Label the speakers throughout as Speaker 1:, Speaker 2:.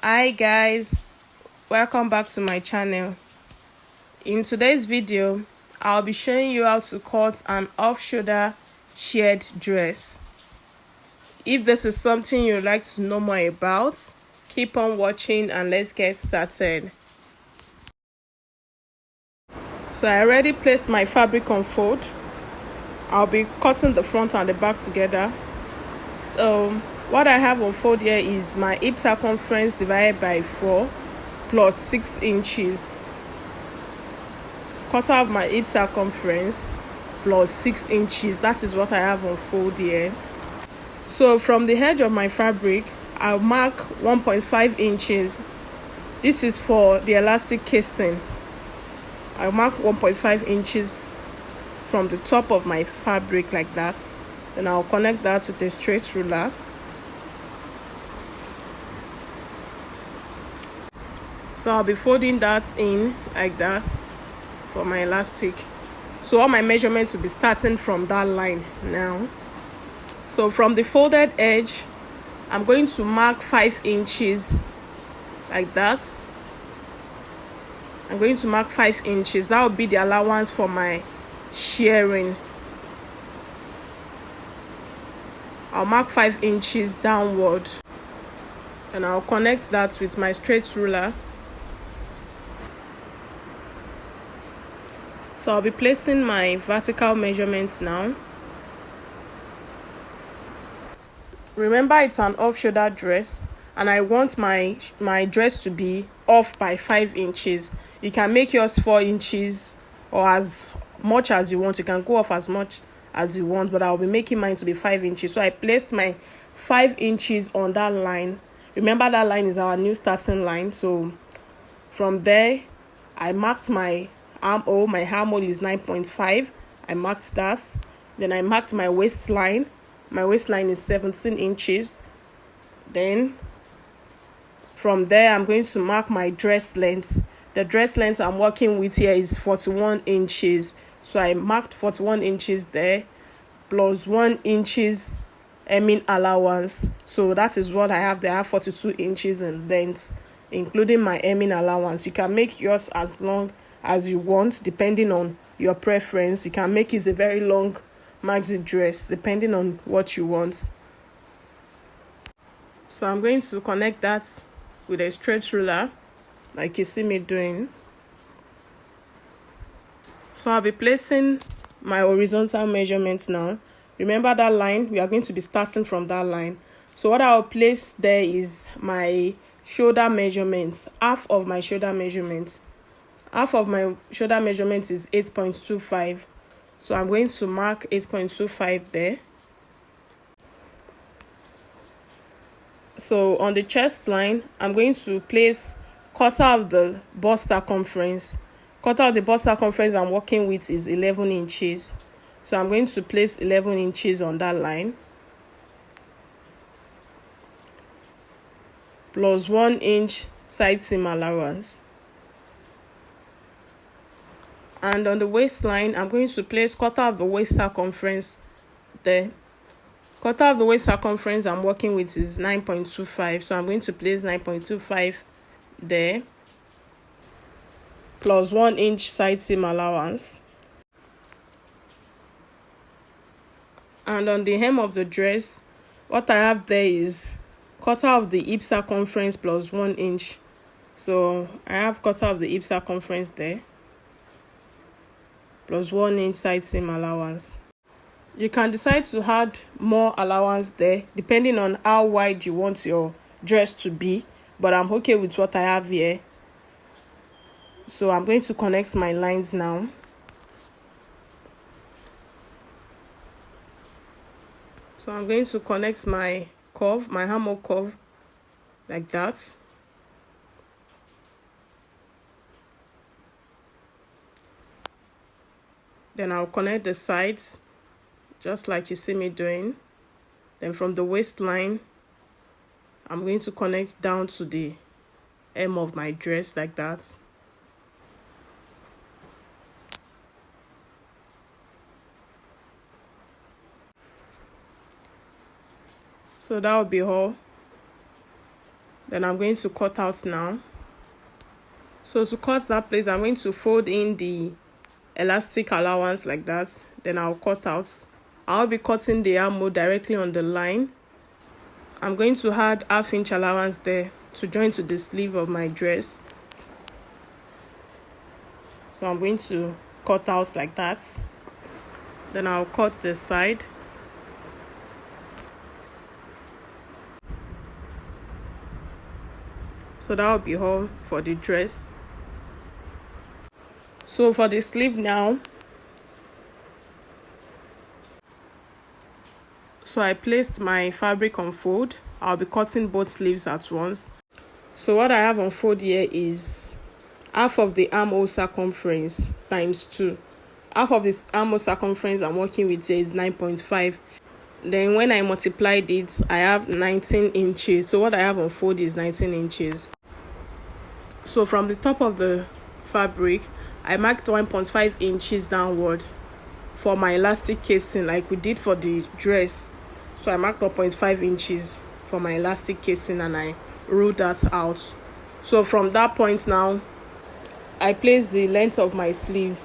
Speaker 1: Hi guys, welcome back to my channel. In today's video, I'll be showing you how to cut an off-shoulder shirred dress. If this is something you'd like to know more about, keep on watching and let's get started. So I already placed my fabric on fold. I'll be cutting the front and the back together. So what I have on fold here is my hip circumference divided by 4 plus 6 inches. Cut out my hip circumference plus 6 inches. That is what I have on fold here. So from the edge of my fabric, I'll mark 1.5 inches. This is for the elastic casing. I'll mark 1.5 inches from the top of my fabric like that. Then I'll connect that with a straight ruler. So I'll be folding that in like that for my elastic. So all my measurements will be starting from that line now. So from the folded edge, I'm going to mark 5 inches like that. I'm going to mark 5 inches. That will be the allowance for my shearing. I'll mark 5 inches downward and I'll connect that with my straight ruler. So I'll be placing my vertical measurements now. Remember, it's an off-shoulder dress and I want my dress to be off by 5 inches. You can make yours 4 inches or as much as you want. You can go off as much as you want, but I'll be making mine to be 5 inches. So I placed my 5 inches on that line. Remember, that line is our new starting line. So from there, I marked my armhole. My armhole is 9.5. I marked that. Then I marked my waistline. My waistline is 17 inches. Then from there, I'm going to mark my dress length. The dress length I'm working with here is 41 inches. So I marked 41 inches there plus 1 inches hemming allowance. So that is what I have there. I have 42 inches in length, including my hemming allowance. You can make yours as long as you want, depending on your preference. You can make it a very long maxi dress, depending on what you want. So I'm going to connect that with a straight ruler, like you see me doing. So I'll be placing my horizontal measurements now. Remember that line? We are going to be starting from that line. So what I'll place there is my shoulder measurements, half of my shoulder measurements. Half of my shoulder measurement is 8.25. So I'm going to mark 8.25 there. So on the chest line, I'm going to place quarter of the bust circumference. Quarter of the bust circumference I'm working with is 11 inches. So I'm going to place 11 inches on that line. Plus 1 inch side seam allowance. And on the waistline, I'm going to place quarter of the waist circumference there. Quarter of the waist circumference I'm working with is 9.25. So I'm going to place 9.25 there. Plus 1 inch side seam allowance. And on the hem of the dress, what I have there is quarter of the hip circumference plus 1 inch. So I have quarter of the hip circumference there. Plus 1 inch side seam allowance. You can decide to add more allowance there depending on how wide you want your dress to be, but I'm okay with what I have here. So I'm going to connect my lines now. So I'm going to connect my curve, my armhole curve, like that. Then I'll connect the sides, just like you see me doing. Then from the waistline, I'm going to connect down to the hem of my dress like that. So that will be all. Then I'm going to cut out now. So to cut that place, I'm going to fold in the elastic allowance like that. Then I'll cut out. I'll be cutting the armhole directly on the line. I'm going to add 1/2 inch allowance there to join to the sleeve of my dress. So I'm going to cut out like that. Then I'll cut the side. So that will be all for the dress. So for the sleeve now, so I placed my fabric on fold. I'll be cutting both sleeves at once. So what I have on fold here is half of the armhole circumference times 2. Half of this armhole circumference I'm working with here is 9.5. Then when I multiplied it, I have 19 inches. So what I have on fold is 19 inches. So from the top of the fabric, I marked 1.5 inches downward for my elastic casing like we did for the dress. So I marked 1.5 inches for my elastic casing and I ruled that out. So from that point now, I place the length of my sleeve.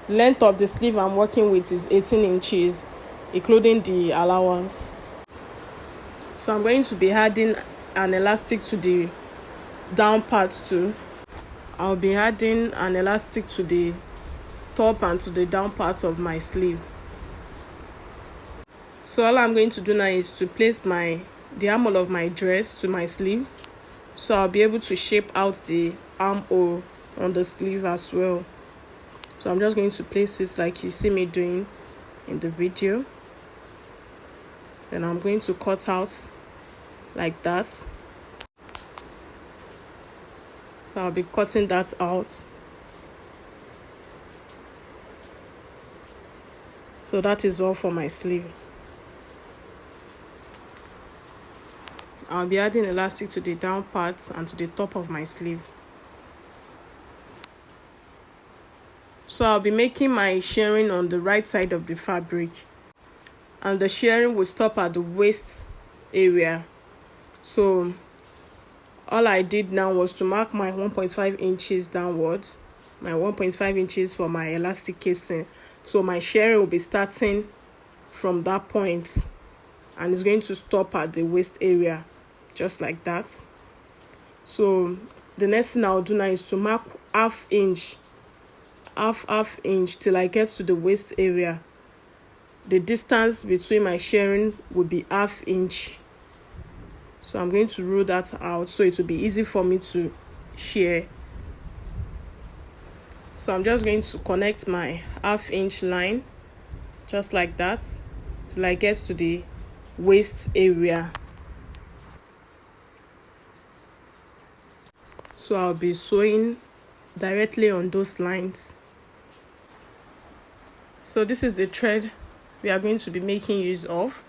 Speaker 1: The length of the sleeve I'm working with is 18 inches, including the allowance. So I'm going to be adding an elastic to the down part too. I'll be adding an elastic to the top and to the down part of my sleeve. So all I'm going to do now is to place the armhole of my dress to my sleeve. So I'll be able to shape out the armhole on the sleeve as well. So I'm just going to place this like you see me doing in the video. Then I'm going to cut out like that. So I'll be cutting that out. So that is all for my sleeve. I'll be adding elastic to the down part and to the top of my sleeve. So I'll be making my shirring on the right side of the fabric, and the shirring will stop at the waist area. So all I did now was to mark my 1.5 inches downwards, my 1.5 inches for my elastic casing. So my shirring will be starting from that point and it's going to stop at the waist area, just like that. So the next thing I'll do now is to mark half inch till I get to the waist area. The distance between my shirring will be 1/2 inch. So I'm going to rule that out so it will be easy for me to shear. So I'm just going to connect my 1/2 inch line just like that till I get to the waist area. So I'll be sewing directly on those lines. So this is the thread we are going to be making use of.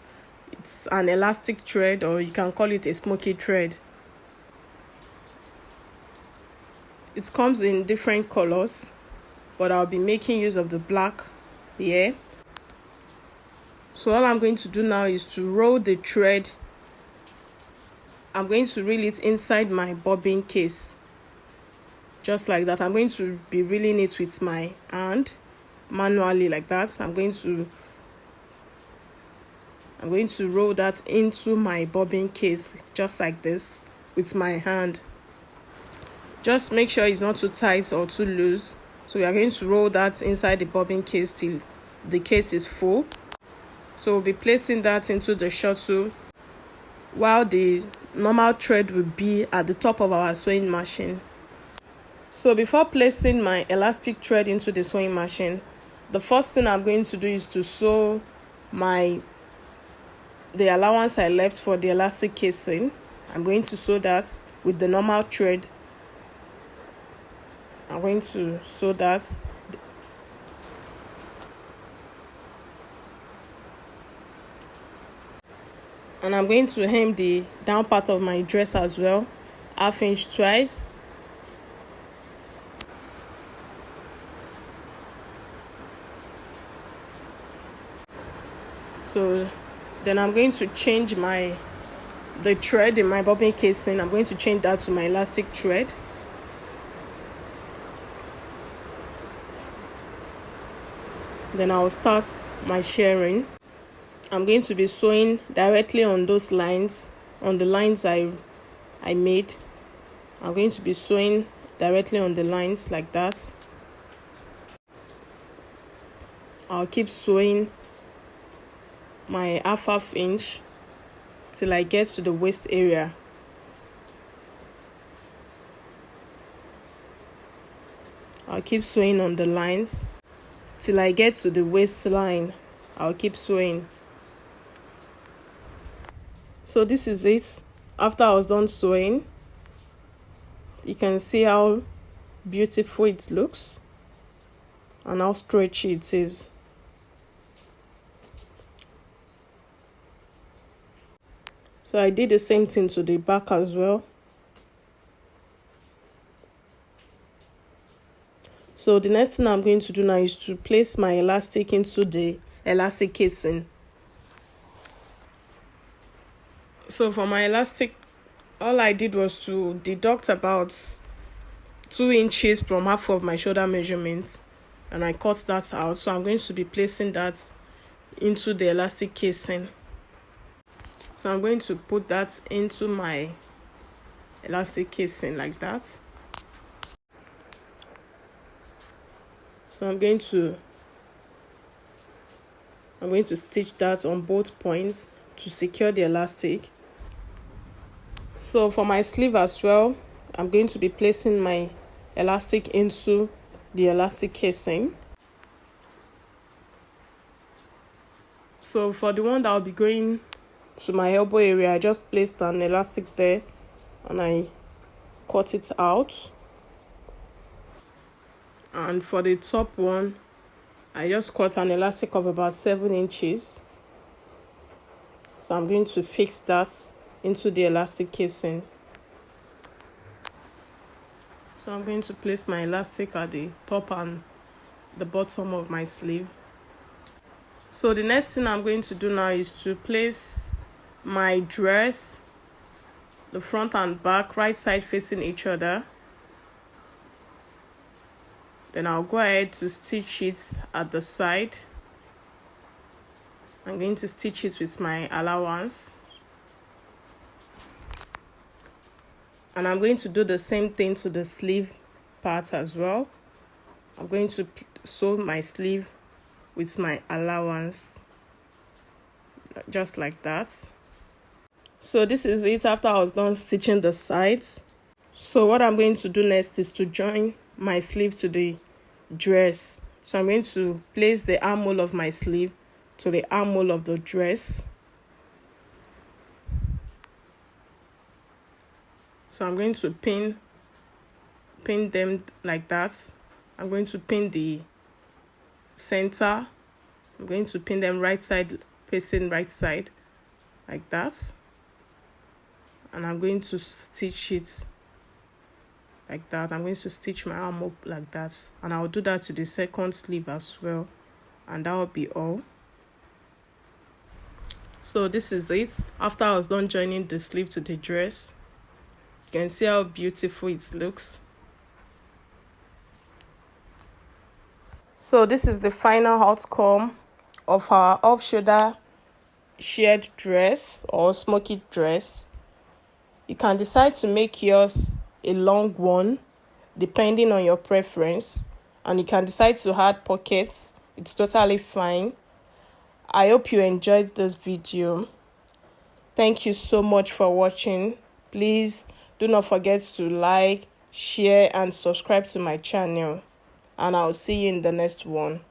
Speaker 1: It's an elastic thread, or you can call it a Smokey thread. It comes in different colors, but I'll be making use of the black here. So all I'm going to do now is to roll the thread. I'm going to reel it inside my bobbin case, just like that. I'm going to be reeling it with my hand manually like that. I'm going to roll that into my bobbin case just like this with my hand. Just make sure it's not too tight or too loose. So we are going to roll that inside the bobbin case till the case is full. So we'll be placing that into the shuttle while the normal thread will be at the top of our sewing machine. So before placing my elastic thread into the sewing machine, the first thing I'm going to do is to sew the allowance I left for the elastic casing. I'm going to sew that with the normal thread. I'm going to sew that. And I'm going to hem the down part of my dress as well, 1/2 inch twice. So then I'm going to change my the thread in my bobbin casing. I'm going to change that to my elastic thread. Then I'll start my shirring. I'm going to be sewing directly on those lines, on the lines I made. I'm going to be sewing directly on the lines like that. I'll keep sewing my half inch till I get to the waist area. I'll keep sewing on the lines till I get to the waistline. I'll keep sewing. So this is it. After I was done sewing, you can see how beautiful it looks and how stretchy it is. So I did the same thing to the back as well. So the next thing I'm going to do now is to place my elastic into the elastic casing. So for my elastic, all I did was to deduct about 2 inches from half of my shoulder measurement, and I cut that out. So I'm going to be placing that into the elastic casing. So I'm going to put that into my elastic casing like that. So I'm going to stitch that on both points to secure the elastic. So for my sleeve as well, I'm going to be placing my elastic into the elastic casing. So for the one that will be going to my elbow area, I just placed an elastic there and I cut it out. And for the top one, I just cut an elastic of about 7 inches. So I'm going to fix that into the elastic casing. So I'm going to place my elastic at the top and the bottom of my sleeve. So the next thing I'm going to do now is to place my dress, the front and back, right side facing each other. Then I'll go ahead to stitch it at the side. I'm going to stitch it with my allowance. And I'm going to do the same thing to the sleeve part as well. I'm going to sew my sleeve with my allowance, just like that. So this is it after I was done stitching the sides. So what I'm going to do next is to join my sleeve to the dress. So I'm going to place the armhole of my sleeve to the armhole of the dress. So I'm going to pin them like that. I'm going to pin the center. I'm going to pin them right side facing right side like that. And I'm going to stitch it like that. I'm going to stitch my arm up like that. And I'll do that to the second sleeve as well. And that will be all. So this is it. After I was done joining the sleeve to the dress, you can see how beautiful it looks. So this is the final outcome of our off-shoulder shirred dress or Smokey dress. You can decide to make yours a long one depending on your preference, and you can decide to add pockets. It's totally fine. I hope you enjoyed this video. Thank you so much for watching. Please do not forget to like, share and subscribe to my channel, and I'll see you in the next one.